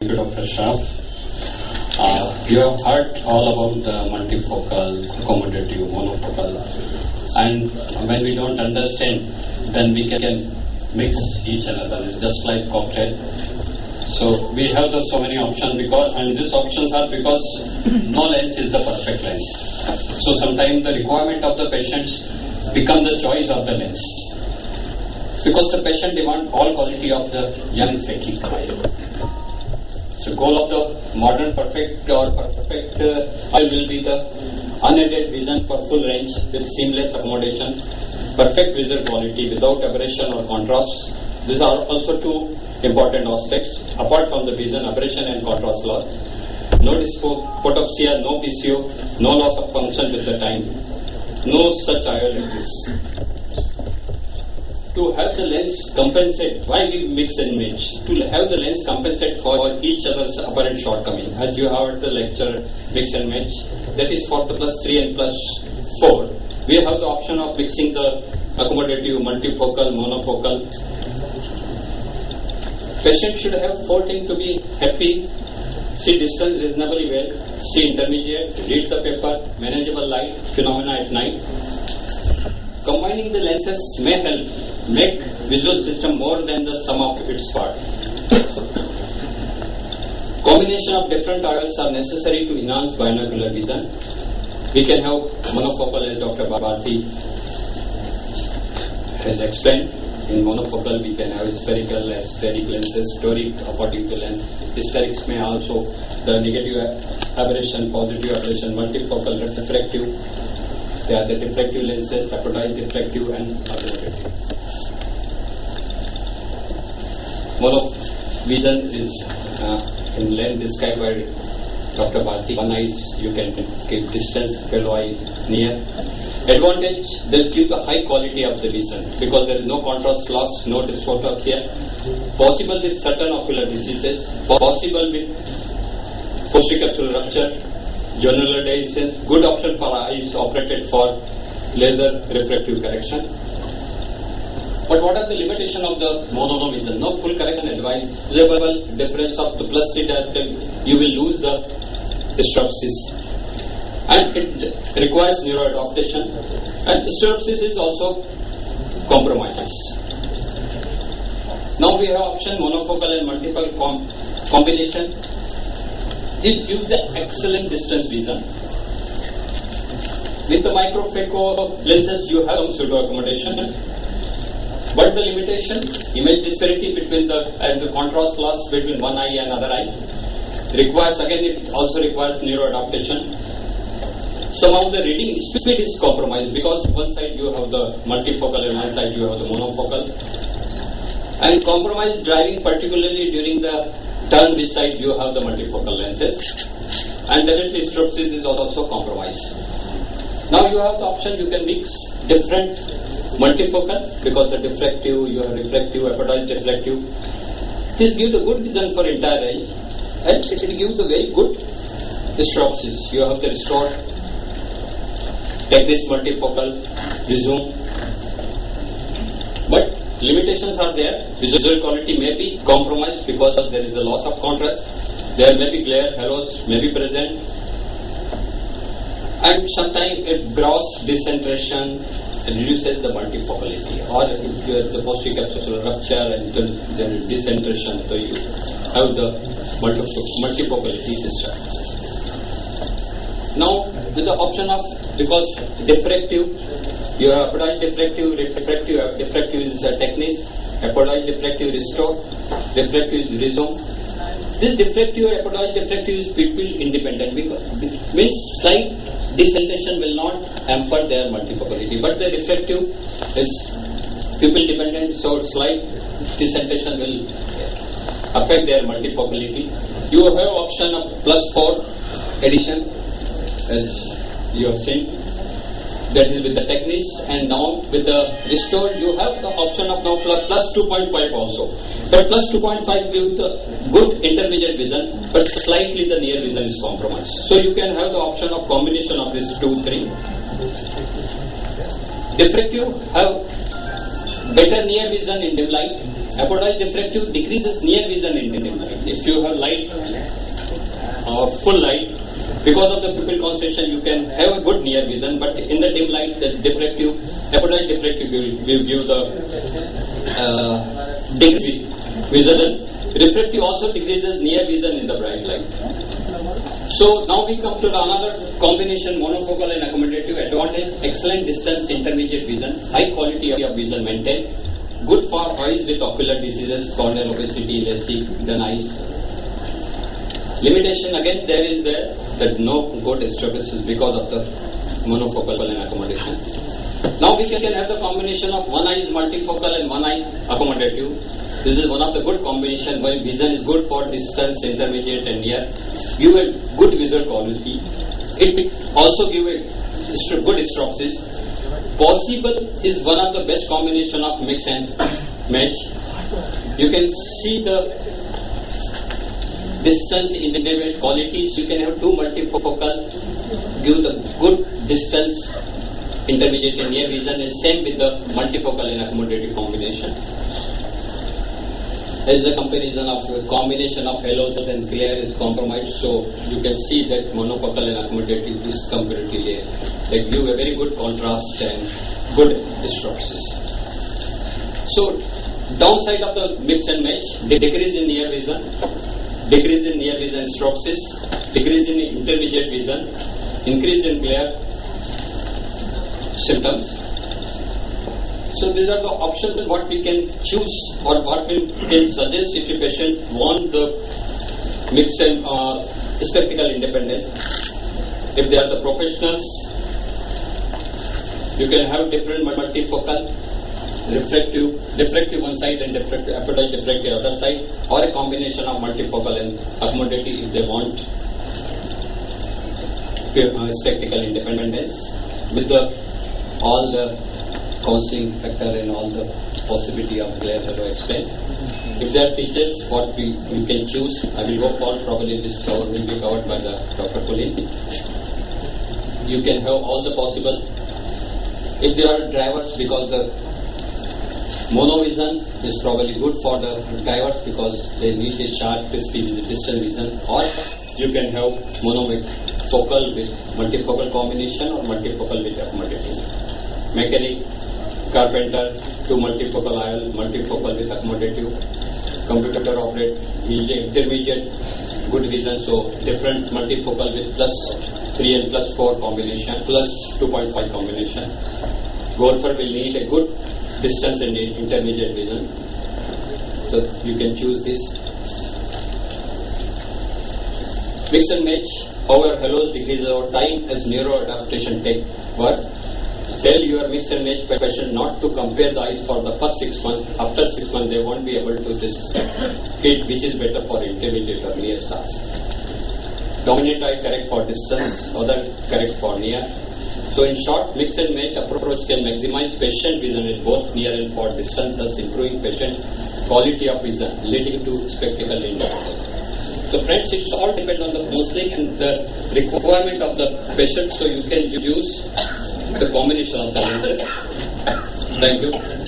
Thank you, Dr. Shah. You have heard all about the multifocal, accommodative, monofocal, and when we don't understand, then we can mix each another. It's just like cocktail. So we have so many options and these options are because no lens is the perfect lens. So sometimes the requirement of the patients become the choice of the lens, because the patient demands all quality of the young phakic eye. So goal of the modern perfect eye will be the unaided vision for full range with seamless accommodation, perfect visual quality without aberration or contrast. These are also two important aspects. Apart from the vision, aberration and contrast loss, no dysphotoxia, no PCO, no loss of function with the time. No such IOL exists. To have the lens compensate, why we mix and match? To have the lens compensate for each other's apparent shortcoming. As you heard the lecture, mix and match, that is for the +3 and +4. We have the option of mixing the accommodative, multifocal, monofocal. Patient should have 4 things to be happy: see distance reasonably well, see intermediate, read the paper, manageable light phenomena at night. Combining the lenses may help make visual system more than the sum of its part. Combination of different IOLs are necessary to enhance binocular vision. We can have monofocal, as Dr. Bharti has explained. In monofocal, we can have spherical, aspheric lenses, toric, optic lens. Spherics may also the negative aberration, positive aberration, multifocal, refractive. They are the diffractive lenses, apodized diffractive and accommodative. Monovision is in length described by Dr. Bharti. One eye you can keep distance, fellow eye near. Advantage, they'll give the high quality of the vision because there is no contrast loss, no dysphotoxia. Possible with certain ocular diseases, possible with post-capsular rupture, jonular dehiscence. Good option for eyes operated for laser refractive correction. But what are the limitations of the monovision? No full correction advisable. Difference of the +3 diopter, you will lose the stropsis, and it requires neuroadaptation, and stropsis is also compromised. Now we have option monofocal and multifocal combination. This gives the excellent distance vision. With the microphaco lenses, you have some pseudo accommodation. But the limitation, image disparity between the contrast loss between one eye and other eye requires, again, it also requires neuroadaptation. Somehow the reading speed is compromised because one side you have the multifocal and one side you have the monofocal. And compromised driving, particularly during the turn, this side you have the multifocal lenses. And definitely stropsis is also compromised. Now you have the option, you can mix different multifocal, because the diffractive, you have refractive, apodized diffractive. This gives a good vision for entire range, and it gives a very good stropsis. You have the restored, take this multifocal, resume. But limitations are there. Visual quality may be compromised because there is a loss of contrast. There may be glare, halos may be present, and sometimes it gross decentration reduces the multifocality, or if you have the post-capsular rupture and there is decentration, so you have the multifocality disturbed. Now, with the option of, because diffractive, you have apodized diffractive, diffractive is a technique, apodized diffractive restore, refractive is resume. This diffractive, apodized diffractive is pupil independent, because it means slight decentration will not hamper their multifocality, but the refractive is pupil dependent, so slight decentration will affect their multifocality. You have option of +4 addition, as you have seen, that is with the techniques, and now with the restored you have the option of now +2.5 also. But +2.5 gives the good intermediate vision, but slightly the near vision is compromised. So you can have the option of combination of these 2, 3. Diffractive have better near vision in dim light Apodized diffractive decreases near vision in dim light. If you have light, full light, because of the pupil concentration, you can have a good near vision, but in the dim light, the diffractive, apodized diffractive will give the decreased vision. Refractive also decreases near vision in the bright light. So now we come to another combination, monofocal and accommodative advantage, excellent distance, intermediate vision, high quality of vision maintained, good for eyes with ocular diseases, corneal opacity, LASIK, then eyes. Limitation again there is there that no good establishes because of the monofocal and accommodation. Now we can have the combination of one eye is multifocal and one eye accommodative. This is one of the good combination where vision is good for distance, intermediate and near. Give a good visual quality. It also give a good stropsis. Possible is one of the best combination of mix and match. You can see the distance, intermediate qualities. You can have two multifocal, give the good distance, intermediate and near vision, and same with the multifocal and accommodative combination. As a combination of halos and glare is compromised, so you can see that monofocal and accommodative is comparatively they give a very good contrast and good stropsis. So downside of the mix and match, decrease in near vision, decrease in near vision stropsis, decrease in intermediate vision, increase in glare symptoms. So these are the options what we can choose or what we can suggest if a patient want the mix and spectacle independence. If they are the professionals, you can have different multifocal, diffractive one side and apodized diffractive other side, or a combination of multifocal and accommodative if they want spectacle independence with all the counseling factor and all the possibility of glare that I explained. If there are teachers, what we can choose, I will go for probably this will be covered by the Dr. Kulin. You can have all the possible. If there are drivers, because the monovision is probably good for the drivers because they need a sharp, crispy distance vision, or you can have monofocal with multifocal combination or multifocal with accommodative. Mechanic, carpenter, two multifocal IOL, multifocal with accommodative, computer operate, intermediate, good vision, so different multifocal with plus 3 and plus 4 combination, plus 2.5 combination. Golfer will need a good distance and intermediate vision, so you can choose this. Mix and match, however, halos decreases over time as neuroadaptation take work. Tell your mix and match patient not to compare the eyes for the first 6 months. After 6 months, they won't be able to just fit which is better for intermediate or near stars. Dominant eye correct for distance, other correct for near. So in short, mix and match approach can maximize patient vision in both near and far distance, thus improving patient quality of vision, leading to spectacle independence. So friends, it's all depend on the counseling and the requirement of the patient, so you can use the combination of the lenses. Thank you.